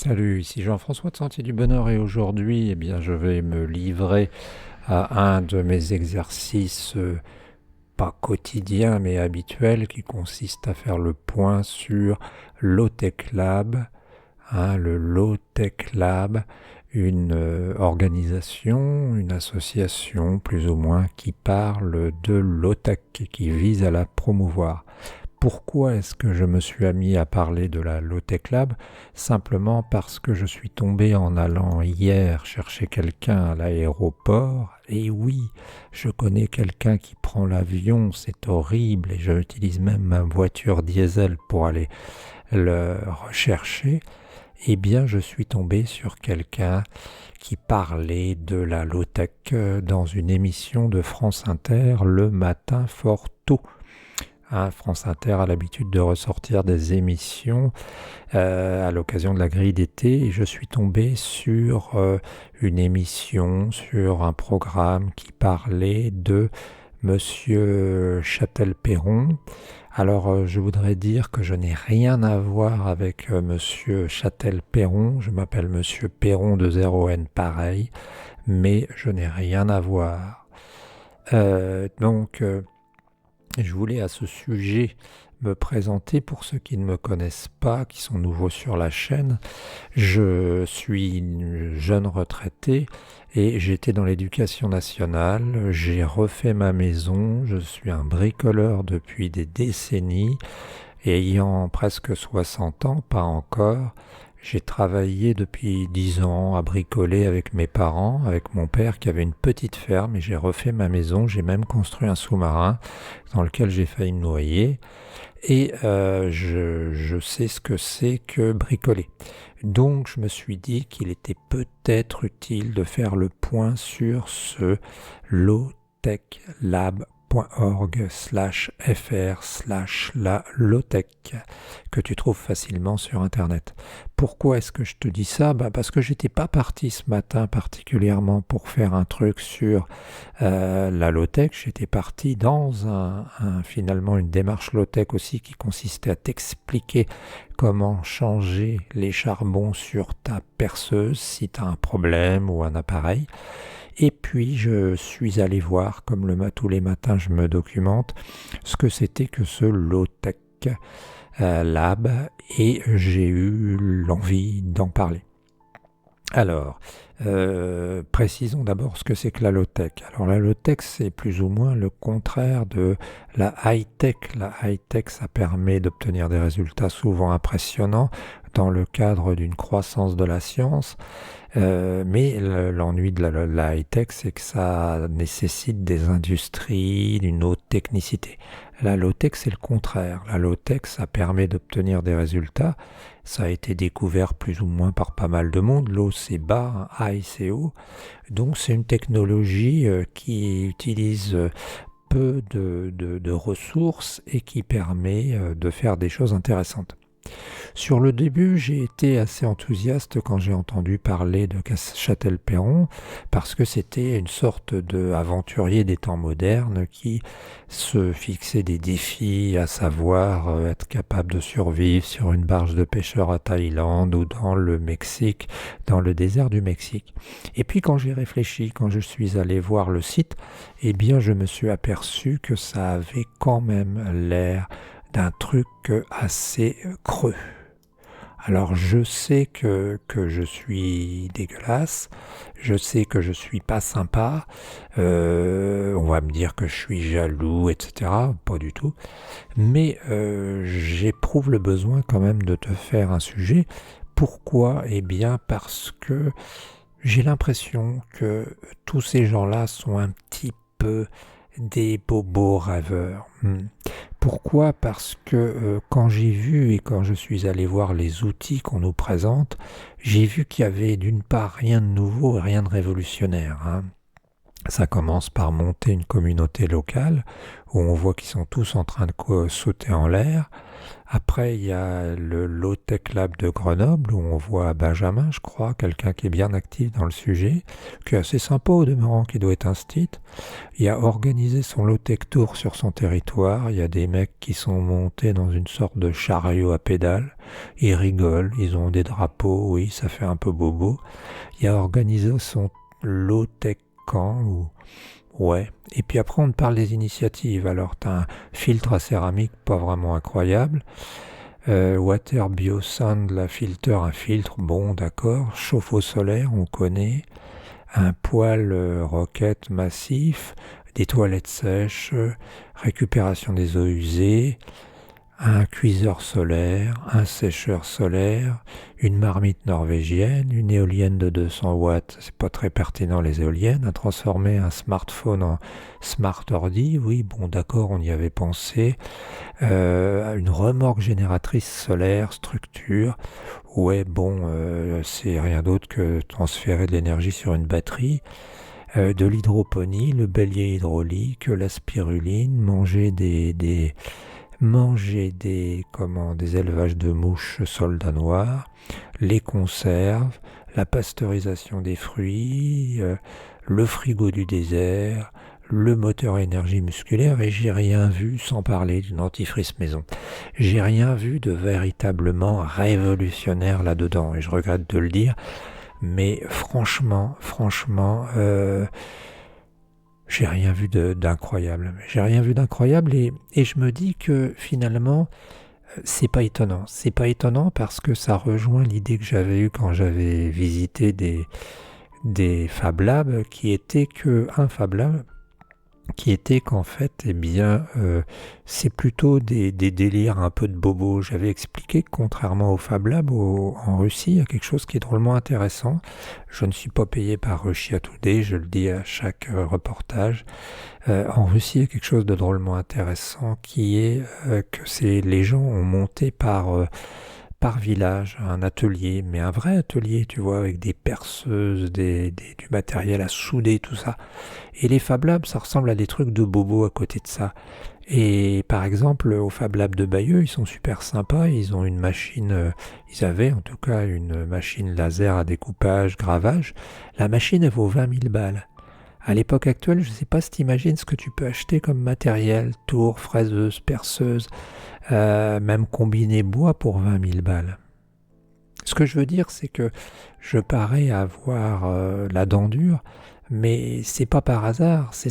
Salut, ici Jean-François de Sentier du Bonheur et aujourd'hui, je vais me livrer à un de mes exercices pas quotidiens mais habituels qui consiste à faire le point sur l'Otech Lab, le Low-Tech Lab, une organisation, une association plus ou moins qui parle de l'Otech et qui vise à la promouvoir. Pourquoi est-ce que je me suis mis à parler de la Low-Tech Lab? Simplement parce que je suis tombé en allant hier chercher quelqu'un à l'aéroport. Et oui, je connais quelqu'un qui prend l'avion, c'est horrible, et j'utilise même ma voiture diesel pour aller le rechercher. Eh bien, je suis tombé sur quelqu'un qui parlait de la low-tech dans une émission de France Inter le matin fort tôt. France Inter a l'habitude de ressortir des émissions à l'occasion de la grille d'été et je suis tombé sur une émission, sur un programme qui parlait de Monsieur Châtel-Perron. Alors je voudrais dire que je n'ai rien à voir avec Monsieur Châtel-Perron, je m'appelle Monsieur Perron de 0N pareil, mais je n'ai rien à voir. Je voulais à ce sujet me présenter pour ceux qui ne me connaissent pas, qui sont nouveaux sur la chaîne. Je suis jeune retraité et j'étais dans l'éducation nationale. J'ai refait ma maison. Je suis un bricoleur depuis des décennies. Et ayant presque 60 ans, pas encore, j'ai travaillé depuis 10 ans à bricoler avec mes parents, avec mon père qui avait une petite ferme et j'ai refait ma maison. J'ai même construit un sous-marin dans lequel j'ai failli me noyer. Et je sais ce que c'est que bricoler. Donc je me suis dit qu'il était peut-être utile de faire le point sur ce lowtechlab.org/fr/la lowtech que tu trouves facilement sur internet. Pourquoi est-ce que je te dis ça? Parce que j'étais pas parti ce matin particulièrement pour faire un truc sur la low-tech. J'étais parti dans finalement une démarche low-tech aussi qui consistait à t'expliquer comment changer les charbons sur ta perceuse si tu as un problème ou un appareil. Et puis je suis allé voir, comme tous les matins je me documente, ce que c'était que ce low-tech lab et j'ai eu l'envie d'en parler. Alors, précisons d'abord ce que c'est que la low-tech. Alors la low-tech, c'est plus ou moins le contraire de la high-tech. La high-tech, ça permet d'obtenir des résultats souvent impressionnants dans le cadre d'une croissance de la science. Mais l'ennui de la high-tech, c'est que ça nécessite des industries, d'une haute technicité. La low-tech, c'est le contraire. La low-tech, ça permet d'obtenir des résultats. Ça a été découvert plus ou moins par pas mal de monde. Low, c'est bas, high, c'est haut. Donc, c'est une technologie qui utilise peu de ressources et qui permet de faire des choses intéressantes. Sur le début, j'ai été assez enthousiaste quand j'ai entendu parler de Châtel-Perron parce que c'était une sorte d'aventurier des temps modernes qui se fixait des défis, à savoir être capable de survivre sur une barge de pêcheurs à Thaïlande ou dans le Mexique, dans le désert du Mexique. Et puis quand j'ai réfléchi, quand je suis allé voir le site, eh bien je me suis aperçu que ça avait quand même l'air d'un truc assez creux. Alors je sais que je suis dégueulasse, je sais que je suis pas sympa, on va me dire que je suis jaloux, etc. Pas du tout. Mais j'éprouve le besoin quand même de te faire un sujet. Pourquoi? Eh bien parce que j'ai l'impression que tous ces gens-là sont un petit peu des bobos rêveurs. Pourquoi? Parce que quand j'ai vu et quand je suis allé voir les outils qu'on nous présente, j'ai vu qu'il y avait d'une part rien de nouveau et rien de révolutionnaire. Ça commence par monter une communauté locale où on voit qu'ils sont tous en train de sauter en l'air. Après, il y a le Low Tech Lab de Grenoble, où on voit Benjamin, je crois, quelqu'un qui est bien actif dans le sujet, qui est assez sympa au demeurant, qui doit être un stit. Il a organisé son Low Tech Tour sur son territoire. Il y a des mecs qui sont montés dans une sorte de chariot à pédales. Ils rigolent, ils ont des drapeaux, oui, ça fait un peu bobo. Il a organisé son Low Tech Camp, ouais. Et puis après, on te parle des initiatives. Alors, tu as un filtre à céramique pas vraiment incroyable. Water Biosand, la filter, un filtre, bon, d'accord. Chauffe-eau solaire, on connaît. Un poêle roquette massif. Des toilettes sèches. Récupération des eaux usées. Un cuiseur solaire, un sécheur solaire, une marmite norvégienne, une éolienne de 200 watts, c'est pas très pertinent les éoliennes, à transformer un smartphone en smart ordi, oui, bon d'accord, on y avait pensé, une remorque génératrice solaire, structure, ouais, bon, c'est rien d'autre que transférer de l'énergie sur une batterie, de l'hydroponie, le bélier hydraulique, la spiruline, des élevages de mouches soldats noirs, les conserves, la pasteurisation des fruits, le frigo du désert, le moteur à énergie musculaire, et j'ai rien vu, sans parler d'une dentifrice maison. J'ai rien vu de véritablement révolutionnaire là-dedans, et je regrette de le dire, mais franchement, j'ai rien vu d'incroyable. J'ai rien vu d'incroyable et je me dis que finalement, c'est pas étonnant. C'est pas étonnant parce que ça rejoint l'idée que j'avais eue quand j'avais visité des Fab Labs un Fab Lab qui était qu'en fait, eh bien, c'est plutôt des délires un peu de bobo. J'avais expliqué que contrairement au Fab Lab en Russie, il y a quelque chose qui est drôlement intéressant. Je ne suis pas payé par Russia Today, je le dis à chaque reportage. En Russie, il y a quelque chose de drôlement intéressant qui est que les gens ont monté par village, un atelier, mais un vrai atelier, tu vois, avec des perceuses, du matériel à souder, tout ça. Et les Fab Labs, ça ressemble à des trucs de bobo à côté de ça. Et par exemple, au Fab Lab de Bayeux, ils sont super sympas, ils ont une machine, ils avaient en tout cas une machine laser à découpage, gravage. La machine, elle vaut 20 000 balles. À l'époque actuelle, je ne sais pas si tu imagines ce que tu peux acheter comme matériel, tour, fraiseuse, perceuse, même combiné bois pour 20 000 balles. Ce que je veux dire, c'est que je parais avoir la dent dure, mais c'est pas par hasard, c'est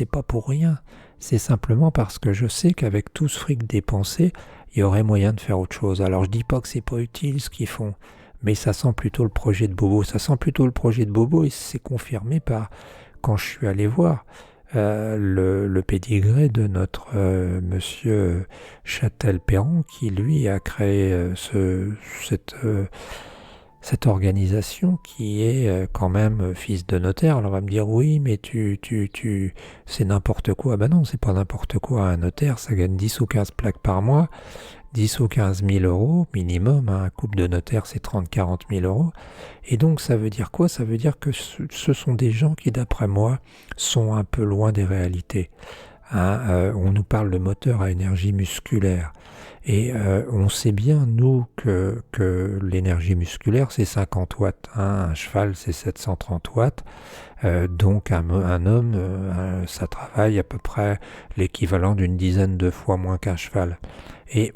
pas pour rien. C'est simplement parce que je sais qu'avec tout ce fric dépensé, il y aurait moyen de faire autre chose. Alors je dis pas que c'est pas utile ce qu'ils font, mais ça sent plutôt le projet de Bobo. Ça sent plutôt le projet de Bobo et c'est confirmé par quand je suis allé voir le pédigré de notre monsieur Châtel-Perron qui lui a créé cette organisation qui est quand même fils de notaire. Alors on va me dire oui, mais c'est n'importe quoi. Ben non, c'est pas n'importe quoi. Un notaire, ça gagne 10 ou 15 plaques par mois, 10 ou 15 000 euros minimum. Hein. Un couple de notaires, c'est 30-40 000 euros. Et donc ça veut dire quoi? Ça veut dire que ce sont des gens qui, d'après moi, sont un peu loin des réalités. Hein, on nous parle de moteur à énergie musculaire. Et on sait bien, nous, que l'énergie musculaire, c'est 50 watts. Hein, un cheval, c'est 730 watts. Donc un homme, ça travaille à peu près l'équivalent d'une dizaine de fois moins qu'un cheval. Et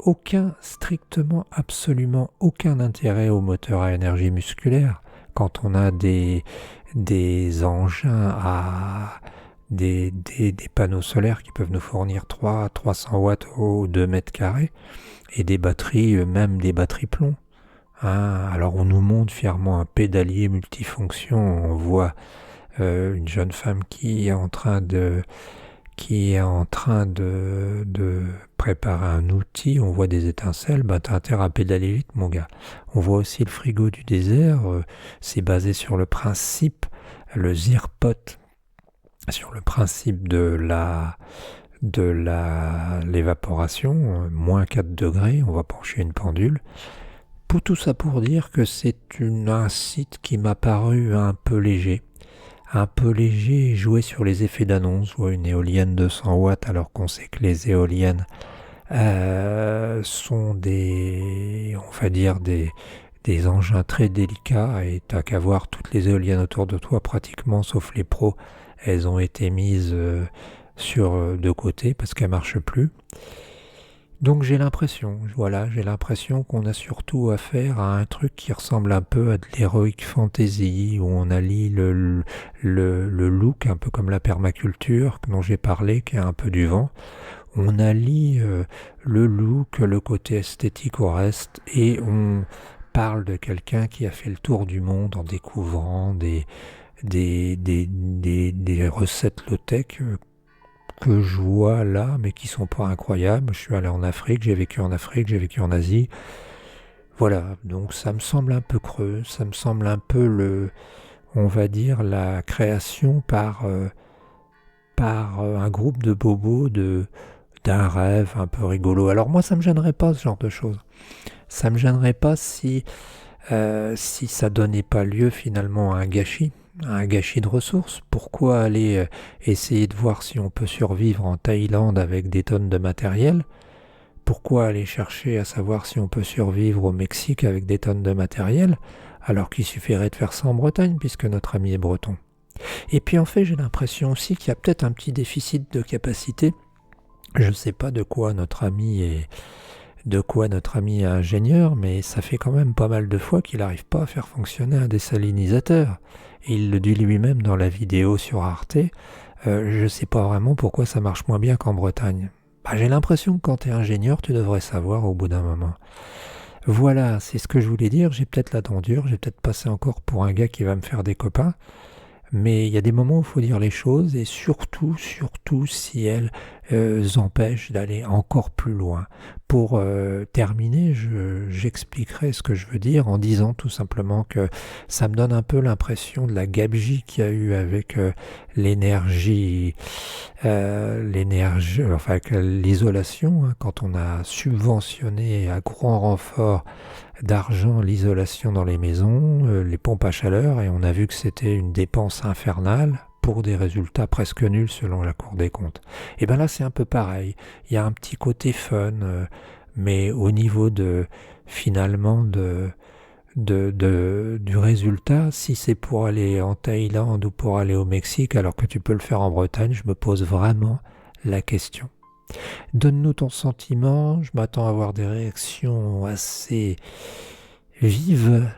strictement, absolument aucun intérêt au moteur à énergie musculaire quand on a des engins des panneaux solaires qui peuvent nous fournir 300 watts au 2 mètres carrés et des batteries, même des batteries plomb. Hein, alors on nous montre fièrement un pédalier multifonction, on voit une jeune femme qui est en train de préparer un outil, on voit des étincelles, ben t'as intérêt à pédaler vite mon gars. On voit aussi le frigo du désert, c'est basé sur le principe, le Zirpot, sur le principe de l'évaporation, moins 4 degrés, on va pencher une pendule. Pour tout ça pour dire que c'est un site qui m'a paru un peu léger et jouer sur les effets d'annonce, ou une éolienne de 100 watts alors qu'on sait que les éoliennes sont on va dire, des engins très délicats et t'as qu'à voir toutes les éoliennes autour de toi, pratiquement, sauf les pros, elles ont été mises de côté parce qu'elles marchent plus. Donc j'ai l'impression qu'on a surtout affaire à un truc qui ressemble un peu à de l'heroic fantasy, où on allie le look, un peu comme la permaculture dont j'ai parlé, qui a un peu du vent. On allie le look, le côté esthétique au reste, et on parle de quelqu'un qui a fait le tour du monde en découvrant des recettes low-tech que je vois là, mais qui sont pas incroyables. Je suis allé en Afrique, j'ai vécu en Afrique, j'ai vécu en Asie. Voilà, donc ça me semble un peu creux, ça me semble un peu on va dire, la création par un groupe de bobos d'un rêve un peu rigolo. Alors moi, ça me gênerait pas ce genre de choses. Ça me gênerait pas si ça donnait pas lieu finalement à un gâchis de ressources. Pourquoi aller essayer de voir si on peut survivre en Thaïlande avec des tonnes de matériel? Pourquoi aller chercher à savoir si on peut survivre au Mexique avec des tonnes de matériel, alors qu'il suffirait de faire ça en Bretagne, puisque notre ami est breton? Et puis en fait, j'ai l'impression aussi qu'il y a peut-être un petit déficit de capacité. Je ne sais pas de quoi notre ami est ingénieur, mais ça fait quand même pas mal de fois qu'il n'arrive pas à faire fonctionner un désalinisateur. Et il le dit lui-même dans la vidéo sur Arte. Je ne sais pas vraiment pourquoi ça marche moins bien qu'en Bretagne. Bah, j'ai l'impression que quand tu es ingénieur, tu devrais savoir au bout d'un moment. Voilà, c'est ce que je voulais dire. J'ai peut-être la dent dure, j'ai peut-être passé encore pour un gars qui va me faire des copains. Mais il y a des moments où il faut dire les choses et surtout si elles empêchent d'aller encore plus loin. Pour terminer, j'expliquerai ce que je veux dire en disant tout simplement que ça me donne un peu l'impression de la gabegie qu'il y a eu avec enfin avec l'isolation, hein, quand on a subventionné à grand renfort d'argent l'isolation dans les maisons, les pompes à chaleur, et on a vu que c'était une dépense infernale pour des résultats presque nuls selon la Cour des comptes. Et bien là c'est un peu pareil, il y a un petit côté fun, mais au niveau finalement du résultat, si c'est pour aller en Thaïlande ou pour aller au Mexique alors que tu peux le faire en Bretagne, je me pose vraiment la question. Donne-nous ton sentiment, je m'attends à avoir des réactions assez vives,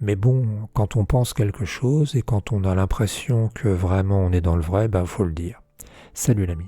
mais bon, quand on pense quelque chose et quand on a l'impression que vraiment on est dans le vrai, ben faut le dire. Salut l'ami.